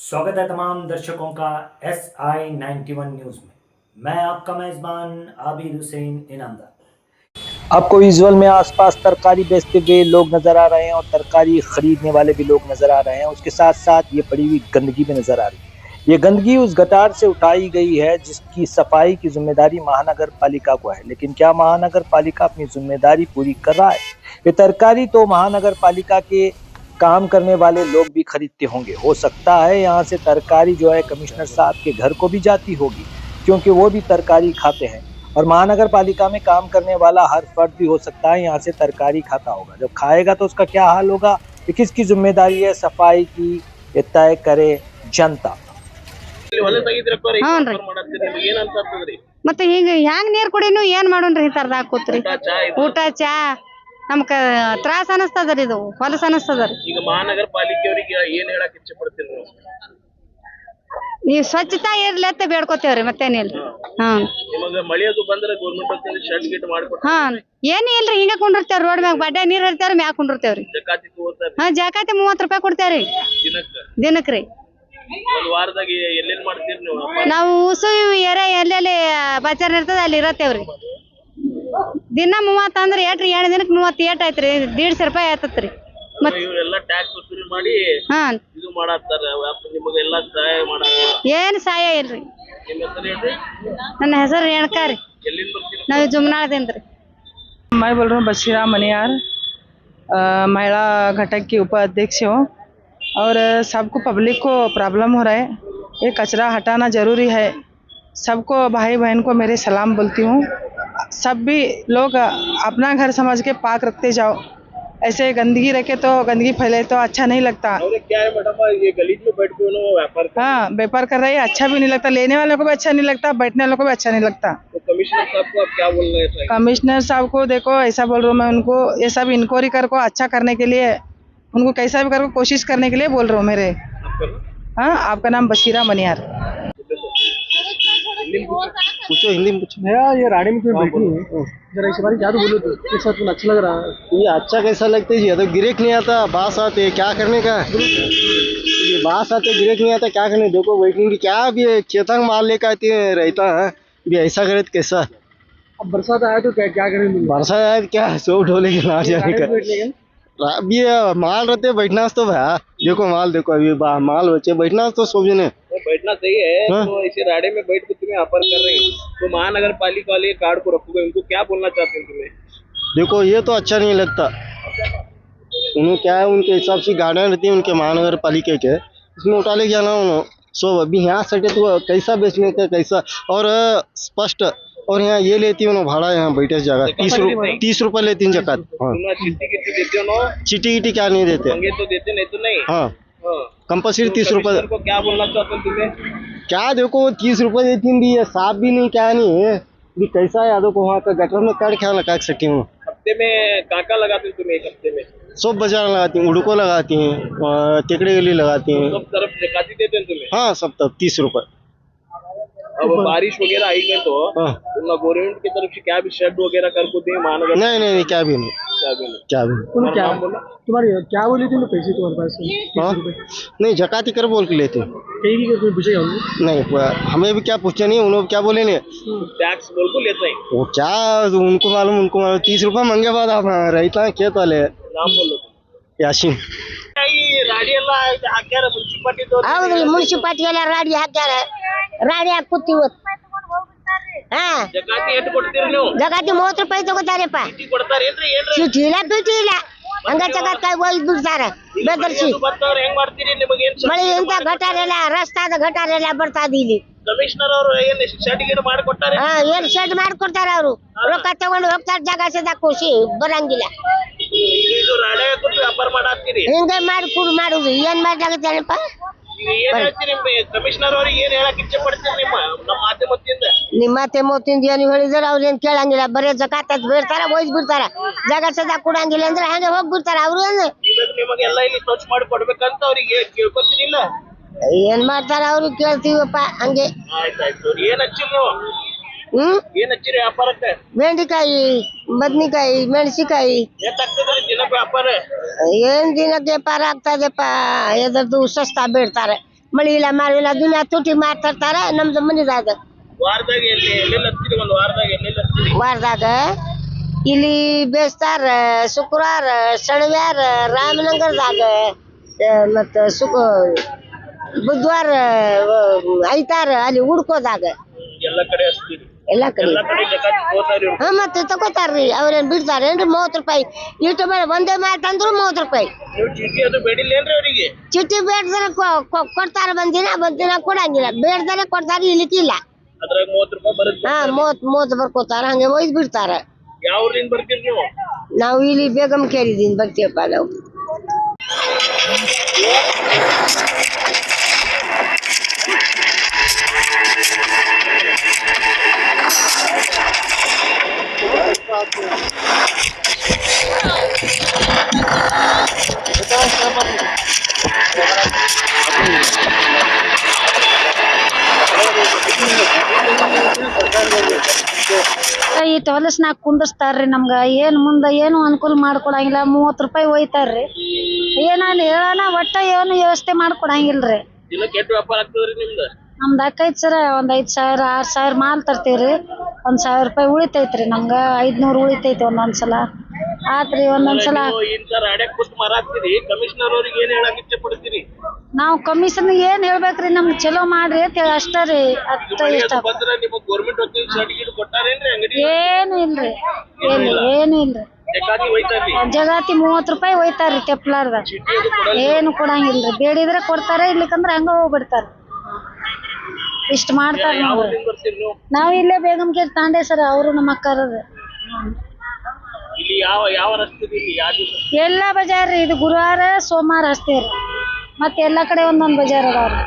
स्वागत है तमाम दर्शकों का SI91 न्यूज़ में। मैं आपका मेज़बान आबिद हुसैन इनामदार। आपको विजुअल में आसपास तरकारी बेचते हुए लोग नजर आ रहे हैं और तरकारी खरीदने वाले भी लोग नजर आ रहे हैं। उसके साथ साथ ये पड़ी हुई गंदगी भी नजर आ रही है। ये गंदगी उस गटार से उठाई गई है जिसकी सफाई की जिम्मेदारी महानगर पालिका को है, लेकिन क्या महानगर पालिका अपनी जिम्मेदारी पूरी कर रहा है? ये तरकारी तो महानगर पालिका के काम करने वाले लोग भी खरीदते होंगे। हो सकता है यहाँ से तरकारी जो है कमिश्नर साहब के घर को भी जाती होगी, क्योंकि वो भी तरकारी खाते हैं। और महानगर पालिका में काम करने वाला हर फर्द भी हो सकता है यहाँ से तरकारी खाता होगा। जब खाएगा तो उसका क्या हाल होगा, ये किसकी जिम्मेदारी है सफाई की, ये तय करे जनता। ಮತ್ತೆ ಹಿಂಗ ಹ್ಯಾಂಗ ನೀರ್ ಕುಡಿನು ಏನ್ ಮಾಡೋಣ್ರಿ ತರದಾಗ ಕೂತ್ರಿ ಊಟ ಚಾ ನಮ್ಕ ತ್ರಾಸ ಅನಸ್ತದ್ರಿ, ಇದು ಹೊಲಸ ಅನಸ್ತದ್ರಿ. ಈಗ ಮಹಾನಗರ ಪಾಲಿಕೆಯವರಿಗೆ ಏನ್ ಹೇಳಕ್ ಇಚ್ಛೆ ಪಡ್ತೀರಿ ನೀವು? ಈ ಸ್ವಚ್ಛತಾ ಇರ್ಲಿ ಅಂತ ಬೇಡ್ಕೋತೇವ್ರಿ, ಮತ್ತೇನಿಲ್ರಿ. ನಿಮಗ ಮಳಿ ಅದು ಬಂದ್ರೆ ಗೌರ್ಮೆಂಟ್ ಶೆಡ್ ಗಿಟ್ ಮಾಡ್ಕೊಡ್ತಾರೆ? ಏನ್ ಇಲ್ರಿ, ಹಿಂಗ ಕುಂಡಿರ್ತೇವ್ರಿ ರೋಡ್ ಮ್ಯಾಗ, ಬಡ್ಡೆ ನೀರ್ ಇರ್ತೇವ್ರಿ, ಮ್ಯಾಗ ಕುಂಡಿರ್ತೇವ್ರಿ. ಜಕಾತಿ ತಗೋತಾರ? ಜಕಾತಿ 30 ರೂಪಾಯಿ ಕೊಡ್ತೇವ್ರಿ ದಿನಕ್ರಿ. ಒಂದ್ ವಾರದಾಗ ಎಲ್ಲೆಲ್ಲಿ ಮಾಡ್ತೀರಿ ನೀವು? ನಾವು ಉಸು ಏರಿಯಾ ಎಲ್ಲೆಲ್ಲಿ ಬಚಾರ ಇರ್ತದ ಅಲ್ಲಿ ಇರತ್ತೇವ್ರಿ. ದಿನ 30 ಅಂದ್ರೆ ಏಟ್ರಿ, 7 ದಿನಕ್ಕೆ 30 ಏಟ್ ಆಯ್ತ್ರಿ, 150 ರೂಪಾಯಿ ಆಯ್ತತ್ರಿ. ಇವರೆಲ್ಲ ಟ್ಯಾಕ್ಸ್ ವಸೂಲಿ ಮಾಡಿ ಇದು ಮಾಡತ್ತಾರ, ನಿಮಗೆಲ್ಲ ಸಹಾಯ ಮಾಡತ್ತಾರ? ಏನ್ ಸಹಾಯ ಇಲ್ರಿ. ನಿಮ್ಮ ಹೆಸರು ಹೇಳ್ರಿ? ನನ್ನ ಹೆಸರು ರೇಣುಕಾ ರೀ. ಎಲ್ಲಿಂದ ಬರ್ತೀರಿ? ನಾವು जुमनाळದಿಂದ। मैं बोल रहा हूँ बशीरा मनियार, महिला घटक की उपाध्यक्ष हूँ। और सबको पब्लिक को प्रॉब्लम हो रहा है, ये कचरा हटाना ज़रूरी है। सबको भाई बहन को मेरे सलाम बोलती हूँ। सब भी लोग अपना घर समझ के पाक रखते जाओ, ऐसे गंदगी रखे तो गंदगी फैले तो अच्छा नहीं लगता। क्या है मैडम, ये गलीज में बैठ के व्यापार व्यापार कर रही है, अच्छा भी नहीं लगता, लेने वालों को भी अच्छा नहीं लगता, बैठने वालों को भी अच्छा नहीं लगता। तो कमिश्नर साहब को आप क्या बोल रहे हैं? कमिश्नर साहब को देखो, ऐसा बोल रहा हूँ मैं उनको, ये सब इंक्वायरी कर को अच्छा करने के लिए, उनको कैसा भी कर को कोशिश करने के लिए बोल रहा हूँ मेरे। आपका नाम बशीरा मनियार। पूछो हिंदी में पूछो। भैया ये रानी में क्यों बैठी है, जरा इस बारे में जादू बोलो तो इस साथ में अच्छा लग रहा है। ये अच्छा कैसा लगता है जी, तो गिरेक नहीं आता, बास आते क्या करने का, ये बास आते गिरेक नहीं आता, क्या करने। देखो वेटिंग की क्या अभी चेतन माल लेकर आते रहता है, भी ऐसा करे तो कैसा। अब बरसात आया तो क्या करेंगे? बरसात आया तो क्या सो ढोले के ना जाने का, अभी माल रहते बैठना तो भैया। देखो माल देखो, अभी माल बचे बैठना तो सब जने बैठना सही है। तो इसे राडे में बैठ के तुम्हें अपर कर रहे हैं, तो महानगर पालिका वाले कार्ड को रखोगे, उनको क्या बोलना चाहते हैं तुम्हें? देखो ये तो अच्छा नहीं लगता। उन्हें क्या है, उनके हिसाब से गार्डन रहती है उनके महानगर पालिका के, इसमें उठा ले जाना उन्होंने। सो अभी यहाँ सटे तो कैसा बेचने का कैसा, और स्पष्ट। और यहाँ ये लेती है भाड़ा, यहाँ बैठे जगह 30 रुपए लेती है जकात। चिट्टी गिट्टी क्या नहीं देते? तो देते नहीं तो नहीं। हाँ कंपल्सरी 30 रुपए। को क्या बोलना चाहते हैं तुम्हें? क्या देखो 30 रुपए देती है, साफ भी नहीं क्या नहीं है, भी कैसा है यादव को वहाँ का गटर में काट क्या लगा सकती हूँ। हफ्ते में काका लगाते हैं तुम्हें? एक हफ्ते में सब बाजार लगाती हैं, उड़को लगाती हैं, टेकड़े गली लगाती हैं, सब तरफ जकाती देते हैं तुम्हें? हाँ सब तब 30 रुपए। अब बारिश वगैरह आई गई तो गवर्नमेंट की तरफ से क्या भी शेड वगैरह कर को दिए महानगर? नहीं क्या भी नहीं, क्या भी तुम क्या बोला, तुम्हारी क्या बोली थी पैसे तुम्हारे पास? नहीं जकाती कर बोल के लेते हैं। पूछेगा नहीं हमें भी क्या पूछे नहीं, उन्होंने क्या बोले नहीं, टैक्स बोल को लेते हैं वो क्या उनको मालूम 30 रुपए मंगे बाद आप रहता है खेत वाले। नाम बोलो यासीन। ರಾಡಿ ಎಲ್ಲ ಹಾಕ್ಯಾರ ಮುನ್ಸಿಪಾಲಿಟಿ? ಹೌದ್ರಿ, ಮುನ್ಸಿಪಾಲಿಟಿ ಎಲ್ಲ ರಾಡಿ ಹಾಕ್ಯಾರ, ರಾಡಿ ಹಾಕುತ್ತಿ ಜಕಾತಿ ಎಷ್ಟು ಕೊಡ್ತೀರಿ ನೀವು? ಜಗಾತಿ 30 ರೂಪಾಯಿ ತಗೋತಾರಪ್ಪ. ಕೊಡ್ತಾರೇನ್ರಿ? ಚೀಟಿ ಇಲ್ಲ ಬಿಟ್ಟಿ ಇಲ್ಲ, ಹಂಗ ಜಗತ್ತಾಗ ಹೋಗಿ ಬಿಡ್ತಾರ ಬೆದರ್ಸಿ. ಹೆಂಗ್ ಮಾಡ್ತೀರಿ? ನಿಮಗೆ ಮಳೆ ಎಂತ ಗಟಾರೆಲ್ಲ ರಸ್ತಾದ ಗಟಾರೆಲ್ಲ ಬರ್ತಾದ ಇಲ್ಲಿ. ಕಮಿಷನರ್ ಅವರು ಏನ್ ಶೆಡ್ ಗಿಡ್ ಮಾಡಿಕೊಟ್ಟಾರೆ? ಏನ್ ಶೆಡ್ ಮಾಡ್ಕೊಡ್ತಾರ, ಅವ್ರು ರೊಕ್ಕ ತಗೊಂಡು ಹೋಗ್ತಾರ, ಜಾಗ ಸದಾ ಖುಷಿ ಬರಂಗಿಲ್ಲ. ಇದು ರಾಡೆ ಕೊಟ್ಟು ವ್ಯಾಪಾರ ಮಾಡಾಕ್ತೀರಿ? ಹಿಂಗೆ ಮಾಡಿ ಕುಡ್ ಮಾಡುದು, ಏನ್ ಮಾಡ್ಲಾಗತ್ತೇನಪ್ಪ. ಏನ್ ಹೇಳ್ತೀರಿ ಕಮಿಷನರ್ ಅವ್ರಿಗೆ, ಏನ್ ಹೇಳಕ್ ಇಚ್ಛೆ ಪಡ್ತೀರಿ ನಮ್ಮ ಮಾಧ್ಯಮದಿಂದ? ನಿಮ್ಮ ಮಾಧ್ಯಮದಿಂದ ಏನು ಹೇಳಿದ್ರೆ ಅವ್ರು ಏನ್ ಕೇಳಂಗಿಲ್ಲ, ಬರೀ ಜಕಾತ್ ಬಿಡ್ತಾರ, ಒಯ್ದು ಬಿಡ್ತಾರ, ಜಾಗ ಸದಾ ಕೊಡಂಗಿಲ್ಲ ಅಂದ್ರೆ ಹಂಗೆ ಹೋಗ್ಬಿಡ್ತಾರ. ಅವ್ರು ನಿಮಗೆಲ್ಲ ಇಲ್ಲಿ ಸ್ವಚ್ಛ ಮಾಡಿ ಕೊಡ್ಬೇಕಂತ ಅವ್ರಿಗೆ ಕೇಳ್ಕೊತೀನಿಲ್ಲ? ಏನ್ ಮಾಡ್ತಾರ ಅವ್ರು ಕೇಳ್ತೀವಪ್ಪ ಹಂಗೆ. ಆಯ್ತಾಯ್ತು. ಏನ್ ಹಚ್ಚಿರಿ ನೀವು? ಏನ್ ಹಚ್ಚಿರಿ ವ್ಯಾಪಾರಕ್ಕೆ? ಬೆಂಡಿಕಾಯಿ, ಬದ್ನಿಕಾಯಿ, ಮೆಣಸಿಕಾಯಿ. ಎಷ್ಟಾಗ್ತದ್ರಿ ದಿನಕ್ಕೆ ವ್ಯಾಪಾರ? ಏನ್ ದಿನಕ್ಕೆ ವ್ಯಾಪಾರ ಆಗ್ತದಪ್ಪ, ಎದರದು ಸಸ್ತಾ ಬಿಡ್ತಾರೆ. ಮಳಿ ಇಲ್ಲ ಮಾಡಿಲ್ಲ ದುನಿಯಾ ತುಟಿ ಮಾತಾಡ್ತಾರ ನಮ್ದು ಮನಿದಾಗ ವಾರದಾಗ ಎಲ್ಲೆಲ್ಲಿ ಹಚ್ಚಿರಿ ಒಂದು ವಾರದಾಗ ಎಲ್ಲೆಲ್ಲಿ ಹಚ್ಚಿರಿ ವಾರದಾಗ ಇಲ್ಲಿ ಬೇಸ್ತಾರ ಶುಕ್ರವಾರ ಶನಿವಾರ ರಾಮನಗರದಾಗ ಮತ್ತ ಬುಧವಾರ ಐತಾರ ಅಲ್ಲಿ ಹುಡ್ಕೋದಾಗ ಎಲ್ಲ ಕಡೆ ಹಚ್ಚಿರಿ ಎಲ್ಲಾ ಕಡೆ ಎಲ್ಲ ಕಡೆ ಲೆಕ್ಕಾಚಾರ ತಗೋತಾರಿ ಹಾ ಮತ್ತೆ ತಗೋತಾರ್ರಿ ಅವ್ರೇನ್ ಬಿಡ್ತಾರೇನ್ರಿ 30 ರೂಪಾಯಿ ಇಟ್ಟು ಒಂದೇ ಮಾತಂದ್ರು 30 ರೂಪಾಯಿ ನೀವು ಚೀಟಿ ಅದು ಬೇಡಿಲ್ಲೇನ್ರಿ ಅವರಿಗೆ ಚೀಟಿ ಬೇಡ್ದಾರ ಕೊಡ್ತಾರ ಒಂದಿನ ಕೊಡಂಗಿಲ್ಲ ಬೇಡ್ದಾರ ಕೊಡ್ತಾರ ಇಲ್ಲಿಕ್ಕಿಲ್ಲ ಅದ್ರಾಗ 30 ರೂಪಾಯಿ ಬರುತ್ತೆ ಹಾ 30 ಬರ್ಕೋತಾರ ಹಂಗೆ ಒಯ್ದು ಬಿಡ್ತಾರ ಯಾವ ಊರಿಂದ ಬರ್ತೀರಿ ನೀವು ನಾವು ಇಲ್ಲಿ ಬೇಗಂ ಕೇಳಿದೀನಿ ಬರ್ತೀವಪ್ಪ ನಾವು ಇಟ್ಟು ಹೊಲಸ್ನಾಗ ಕುಂದಿಸ್ತಾರ್ರಿ ನಮ್ಗ ಏನ್ ಮುಂದ ಏನು ಅನುಕೂಲ ಮಾಡ್ಕೊಡಂಗಿಲ್ಲ 30 ರೂಪಾಯಿ ಒಯ್ತಾರ್ರಿ ಏನಲ್ಲಿ ಹೇಳೋಣ ಒಟ್ಟ ಏನು ವ್ಯವಸ್ಥೆ ಮಾಡ್ಕೊಡಂಗಿಲ್ರಿ ದಿನಕ್ಕೆ ಎಷ್ಟು ವ್ಯಾಪಾರ ಆಗ್ತದ್ರಿ ನಿಮ್ದು ನಮ್ದು ಆಕೈತಿ ಸರ ಒಂದ್ 5,000 6,000 ಮಾಲ್ ತರ್ತೀವ್ರಿ 1,000 ರೂಪಾಯಿ ಉಳಿತೈತ್ರಿ ನಮ್ಗ 500 ಉಳಿತೈತಿ ಒಂದೊಂದ್ಸಲ ಆತ್ರಿ ಒಂದೊಂದ್ಸಲ ಇಂತ ರಾಡ್ಯಾಗ ಕೂತ್ ಮಾರಾಕ್ತಿರಿ ಕಮಿಷನರ್ ಅವ್ರಿಗೆ ಏನ್ ಹೇಳಕ್ ಇಚ್ಛೆ ಪಡ್ತೀರಿ ನಾವ್ ಕಮಿಷನ್ ಏನ್ ಹೇಳ್ಬೇಕ್ರಿ ನಮ್ಗ್ ಚಲೋ ಮಾಡ್ರಿ ಅಂತ ಹೇಳಿ ಅಷ್ಟ ರೀ ಅಷ್ಟ ಇಷ್ಟ ಬಂದ್ರ ನಿಮಗ್ ಗೌರ್ಮೆಂಟ್ ವಕೀಲ್ ಸರ್ಟಿಫಿಕೇಟ್ ಕೊಟ್ಟಾರೇನ್ರಿ ಅಂಗಡಿ ಏನು ಇಲ್ರಿ ಏನು ಇಲ್ರಿ ಲೆಕ್ಕಾಗಿ ಒಯ್ತಾರ್ರಿ ಜಗಾತಿ 30 ರೂಪಾಯಿ ಒಯ್ತಾರ್ರಿ ತೆಪ್ಲಾರ್ದ ಏನು ಕೊಡಂಗಿಲ್ರಿ ಬೇಡಿದ್ರೆ ಕೊಡ್ತಾರ ಇರ್ಲಿಕ್ಕಂದ್ರ ಹಂಗ ಹೋಗ್ಬಿಡ್ತಾರ ಇಷ್ಟ ಮಾಡ್ತಾರ ನೋಡ್ರಿ ಬರ್ತೀರಿ ನೀವು ನಾವ್ ಇಲ್ಲೇ ಬೇಗಂ ಕೇಳಿ ತಾಂಡೆ ಸರ್ ಅವರು ನಮ್ಮ ಅಕ್ಕರದ ಇಲ್ಲಿ ಯಾವ ರಸ್ತೆ ಇಲ್ಲಿ ಯಾವ ದಿವಸ ಎಲ್ಲಾ ಬಜಾರ್ ರೀ ಇದು ಗುರುವಾರ ಸೋಮವಾರ ಹಚ್ತೇವ್ರಿ ಮತ್ತೆ ಎಲ್ಲಾ ಕಡೆ ಒಂದೊಂದ್ ಬಜಾರ್ ಅದಾವ್ರಿ